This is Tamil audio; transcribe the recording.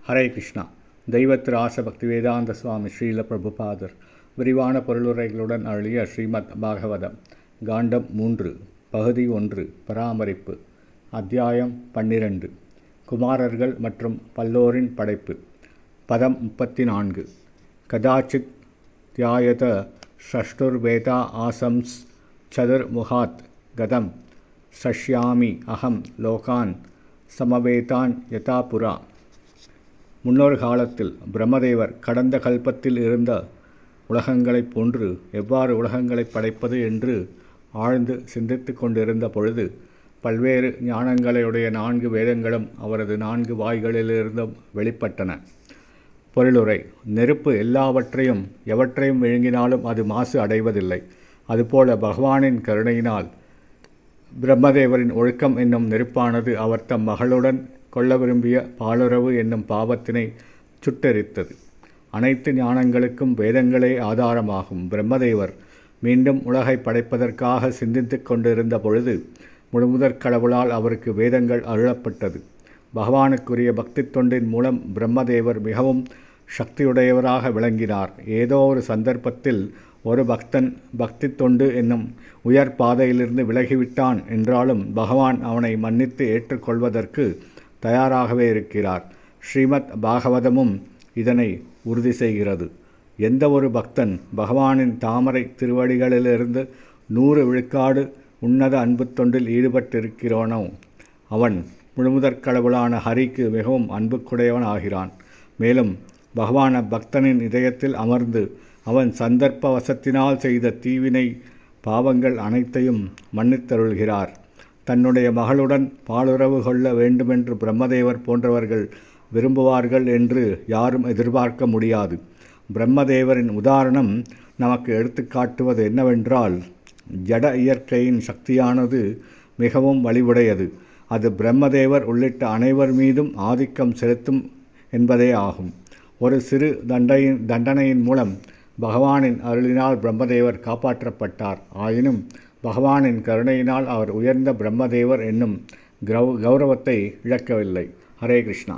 ஹரே கிருஷ்ணா. தெய்வத்திரு ஆசபக்தி வேதாந்த சுவாமி ஸ்ரீல பிரபுபாதர் விரிவான பொருளுரைகளுடன் அருளிய ஸ்ரீமத் பாகவதம் காண்டம் 3 பகுதி 1 பராமரிப்பு அத்தியாயம் 12 குமாரர்கள் மற்றும் பல்லோரின் படைப்பு. பதம் 34. கதாச்சித் தியாயத ஷஷ்டுர்வேதா ஆசம்ஸ் சதுர்முகாத் கதம் சஷ்யாமி அகம் லோகான் சமவேதான் யதா புரா. முன்னொரு காலத்தில் பிரம்மதேவர் கடந்த கல்பத்தில் இருந்த உலகங்களைப் போன்று எவ்வாறு உலகங்களை படைப்பது என்று ஆழ்ந்து சிந்தித்து கொண்டிருந்த பொழுது பல்வேறு ஞானங்களையுடைய 4 வேதங்களும் அவரது 4 வாய்களிலிருந்தும் வெளிப்பட்டன. பொருளுரை: நெருப்பு எல்லாவற்றையும் எவற்றையும் விழுங்கினாலும் அது மாசு அடைவதில்லை. அதுபோல பகவானின் கருணையினால் பிரம்மதேவரின் ஒழுக்கம் என்னும் நெருப்பானது அவர் தம் மகளுடன் கொள்ள விரும்பிய பாலுறவு என்னும் பாவத்தினை சுட்டெரித்தது. அனைத்து ஞானங்களுக்கும் வேதங்களே ஆதாரமாகும் பிரம்மதேவர் மீண்டும் உலகை படைப்பதற்காக சிந்தித்து கொண்டிருந்த பொழுது முழுமுதற் கடவுளால் அவருக்கு வேதங்கள் அருளப்பட்டது. பகவானுக்குரிய பக்தி தொண்டின் மூலம் பிரம்மதேவர் மிகவும் சக்தியுடையவராக விளங்கினார். ஏதோ ஒரு சந்தர்ப்பத்தில் ஒரு பக்தன் பக்தி தொண்டு என்னும் உயர் பாதையிலிருந்து விலகிவிட்டான் என்றாலும் பகவான் அவனை மன்னித்து ஏற்றுக்கொள்வதற்கு தயாராகவே இருக்கிறார். ஸ்ரீமத் பாகவதமும் இதனை உறுதி செய்கிறது. எந்த ஒரு பக்தன் பகவானின் தாமரை திருவடிகளிலிருந்து 100 விழுக்காடு உன்னத அன்பு தொண்டில் ஈடுபட்டிருக்கிறானோ அவன் முழுமுதற் கடவுளான ஹரிக்கு மிகவும் அன்புக்குடையவன் ஆகிறான். மேலும் பகவான் பக்தனின் இதயத்தில் அமர்ந்து அவன் சந்தர்ப்ப வசத்தினால் செய்த தீவினை பாவங்கள் அனைத்தையும் மன்னித்தருள்கிறார். தன்னுடைய மகளுடன் பாலுறவு கொள்ள வேண்டுமென்று பிரம்மதேவர் போன்றவர்கள் விரும்புவார்கள் என்று யாரும் எதிர்பார்க்க முடியாது. பிரம்மதேவரின் உதாரணம் நமக்கு எடுத்துக்காட்டுவது என்னவென்றால், ஜட இயற்கையின் சக்தியானது மிகவும் வலிவுடையது. அது பிரம்மதேவர் உள்ளிட்ட அனைவர் மீதும் ஆதிக்கம் செலுத்தும் என்பதே ஆகும். ஒரு சிறு தண்டனையின் மூலம் பகவானின் அருளினால் பிரம்மதேவர் காப்பாற்றப்பட்டார். ஆயினும் பகவானின் கருணையினால் அவர் உயர்ந்த பிரம்மதேவர் என்னும் கௌரவத்தை இழக்கவில்லை. ஹரே கிருஷ்ணா.